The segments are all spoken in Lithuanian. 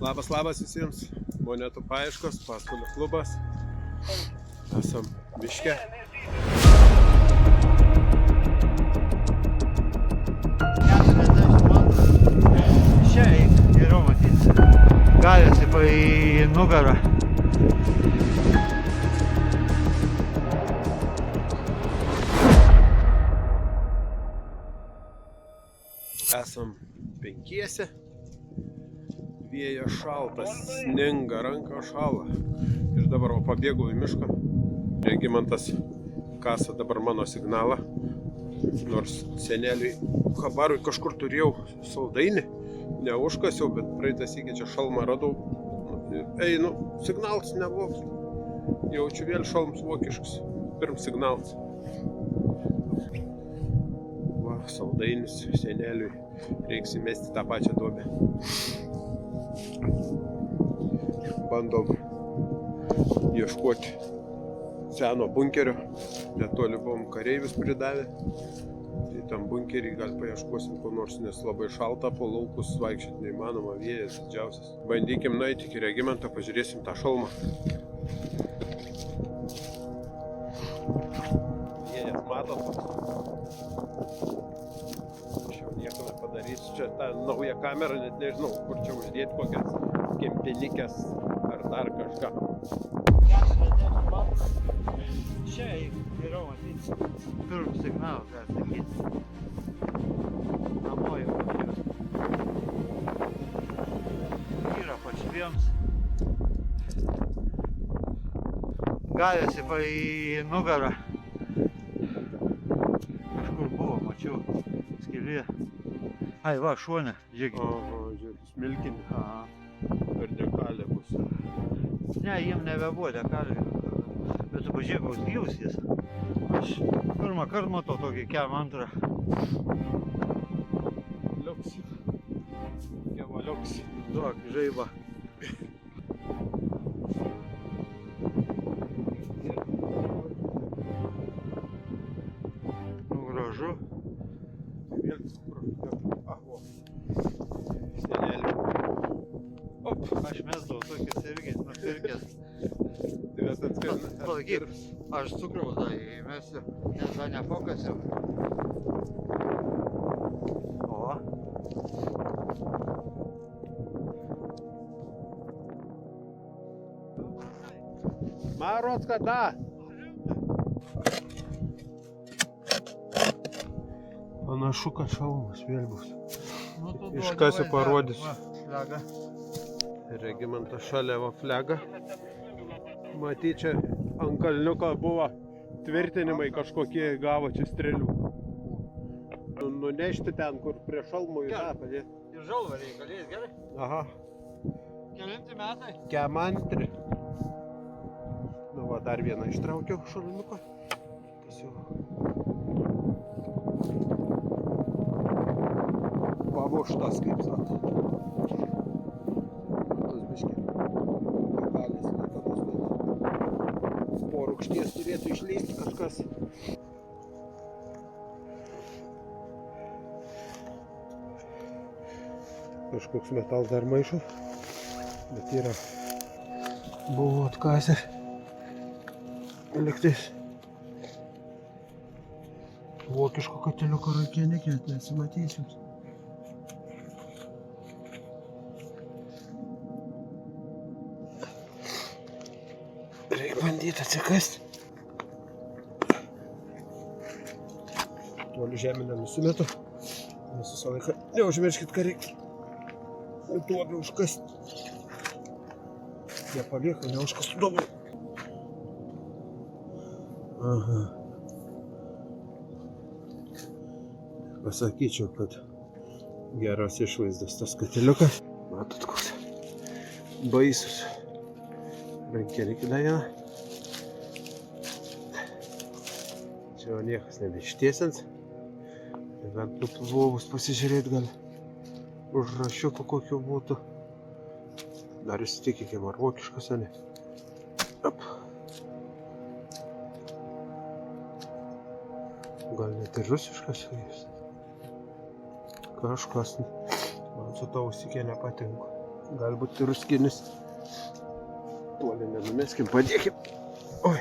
Labas visiems. Monetų paieškos, Pasvalio klubas. Esam miške. Čia geriau matyti. Galės į nugarą. Esam penkiese. Vėjas šaltas, sninga, ranka šala. Ir dabar pabėgau į mišką. Regimantas kasa dabar mano signalą. Nors seneliui Habarui kažkur turėjau saldainį. Neužkasiau, bet praeitas iki čia šalmą radau. Einu, signalas neblogs. Jaučiu vėl šalms vokiškas. Pirm signalas. Va, saldainis seneliui. Reiks įmesti tą pačią duobę. Bandom ieškoti seno bunkerio. Netoli buvom kareivius pridavę. Tai tam bunkerį gal paieškosim ko nors, nes labai šalta, po laukus vaikščioti neįmanoma, vėjas didžiausias. Bandykim nueiti iki Regimento, pažiūrėsim tą šalmą. Vėjas matot. Aš jau nieko nepadarysiu. Čia tą naują kamerą, net nežinau, kur čia uždėti kokias kempenikės ar dar kažką. Čia geriau matyti. Pirm signalą gali sakyti. Namoju kokius. Yra pačviems. Galės į nugarą. Kažkur buvo, mačiau. Skylė. Ai, va, šonė. Žiūrėkit. Aha, žiūrėkit, smilkinį. Aha. Ar dekalė bus? Ne, jiem nebebuvo dekalė. Bet tu pažiūrėk, koks gyvus jis. Aš pirmą kartą matau tokį kem antrą. Liuks. Kemo liuks. Duok, žaibą. Nu, gražu. Vėl vo. Senelį. Op. Aš mesdavau tokius irgi nupirkęs. Tai mes atskirime. Palaikyk, aš cukraus dar įmesiu, nes dar nepokasiu. O. Marot kada? Panašu, kad šalmas vėl bus. Iškasiu, parodysiu. Flega. Regimantas šalia va flega. Matyt, čia ant kalniuko buvo tvirtinimai kažkokie, gavo čia strėlių. Nunešti ten, kur prie šalmų į tą padėti. Ir žalvariai galės, gerai? Aha. Kelinti metai? Kem antri. Nu va, dar vieną ištraukiau šalinuko. Tas jau pamuštas, kaip sako. Tas biškį dekalės niekados, bet po rūgšties turėtų išleisti kažkas. Kažkoks metal dar maišo, bet yra. Buvo atkasę. Liktais. Vokiško katiliuko rankienikė, nesimatysim. Reikia bandyti atsikasti. Toli žemę nenusimetu. Nes visą laiką neužmirškit, ką reikia. Duobę užkasti. Nepalieku, neužkastu duobę. Aha. Pasakyčiau, kad geros išvaizdos tas katiliukas. Matot, koks baisus. Rankelį dar vieną. Čia jau niekas nebeištiesins. Bent nupuvovus pasižiūrėti gal. Užrašiukų kokių būtų. Dar įsitikikim, ar vokiškas, ar ne. Op. Gal net ir rusiškas jis. Kažkas man su tavo ausikė nepatinka. Galbūt ir ruskinis. Toli nenumeskim, padėkim. Oi.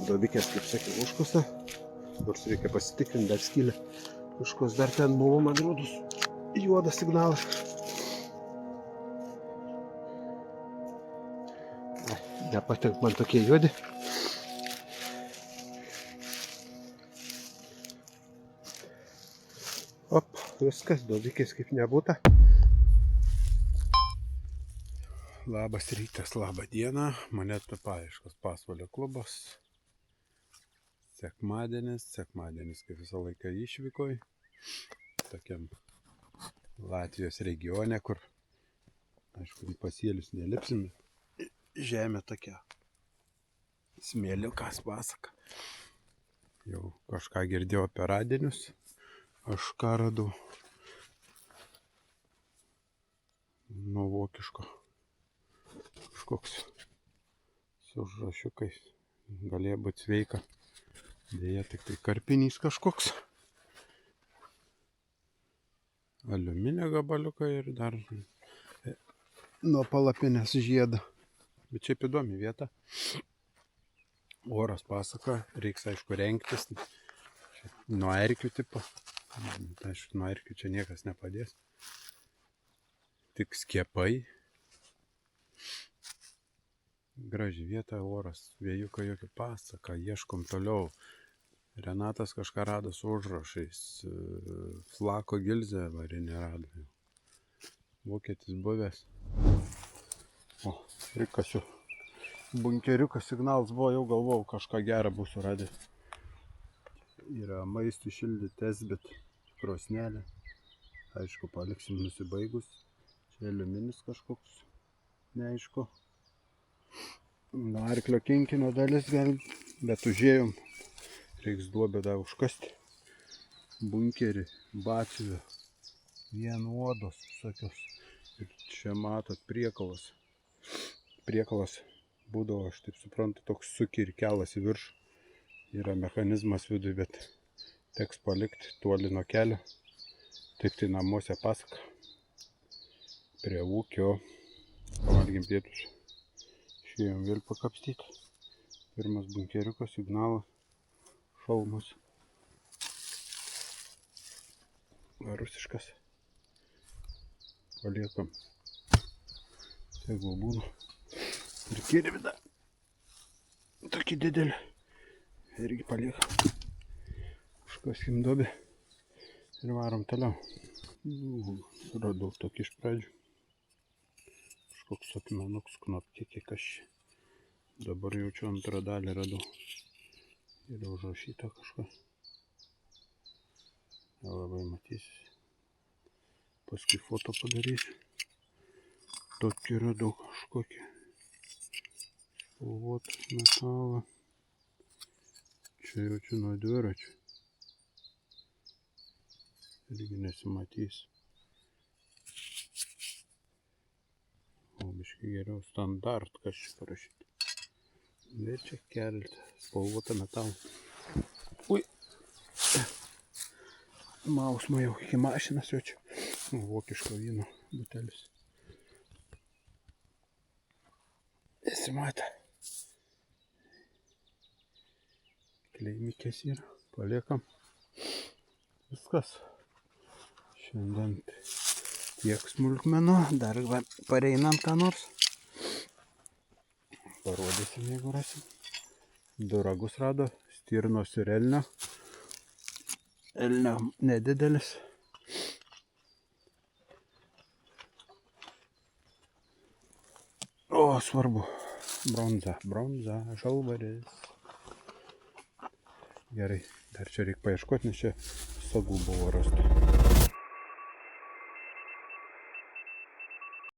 Duobikės, kaip sakiau, užkosta. Nors reikia pasitikrinti, dar skylė. Užkos dar ten buvo, man rodos, juodas signalas. Nepatinka man tokie juodi. Op, viskas, duobikės kaip nebūta. Labas rytas, labą dieną. Monetų paieškos Pasvalio klubas. Sekmadienis kaip visą laiką išvykoj. Tokiam Latvijos regione, kur, aišku, į pasėlius nelipsim. Žemė tokia. Smėliukas pasaka. Jau kažką girdėjau apie radinius. Aš ką radau nuo vokiško. Kažkoks su užrašiukais. Galėjo būti sveika. Dėja, tik tai karpinys kažkoks. Aliuminio gabaliukai ir dar nuo palapinės žiedą. Bet čia įdomi vieta. Oras pasaka, reiks aišku rengtis. Nuo erkių tipo. Aišku, nuo erkių čia niekas nepadės. Tik skiepai. Graži vieta, oras, vėjuka jokia pasaka, ieškom toliau. Renatas kažką rado su užrašais. Flako gilzę varinė rado. Vokietis buvęs. O, prikasiu. Bunkeriukas signalas buvo, jau galvojau, kažką gerą būsiu radęs. Yra maistų šildytes, bet krosnelė. Aišku, paliksim nusibaigus. Čia aliuminis kažkoks, neaišku. Nuo arklio kinkinio dalis gal, bet užėjom. Reiks duobę dar užkasti. Bunkerį, batsiuvio. Vien uodos visokios. Ir čia matot priekalas. Priekalas būdavo, aš taip suprantu, toks sukirkelas į viršų. Yra mechanizmas vidui, bet teks palikti toli nuo kelio. Tik tai namuose pasaka. Prie ūkio. Pavalgim pietus. Išėjom vėl pakapstyti. Pirmas bunkeriukas, signalas. Šalmus. Rusiškas. Paliekam. Tegul būna. Ir kirvidą. Tokį didelį. Irgi paliekam. Užkaskim duobę. Ir varom toliau. Radau tokį iš pradžių. Kažkoks akmenuks, knopkė, kas čia. Dabar jaučiu antrą dalį radau. Yra užrašyta kažką. Labai matysis. Paskui foto padarysiu. Tokį radau kažkokį. Spalvotą metalą. Čia jaučiu nuo dviračių. Irgi nesimatys. O biškai geriau standart, kas čia parašyti. Ir čia kelti spalvotą metalą. Ui! Mausma jau iki mašinas jaučiu. Vokiško vyno butelis. Nesimatė. Kleimikės yra. Paliekam. Viskas. Šiandien tiek smulkmenų. Dar pareinam ką nors. Parodysim, jeigu rasim. Du ragus rado. Stirnos ir elnio. Elnio nedidelis. O, svarbu. Bronza. Bronza. Žalvaris. Gerai. Dar čia reikia paieškoti, nes čia sagų buvo rasta.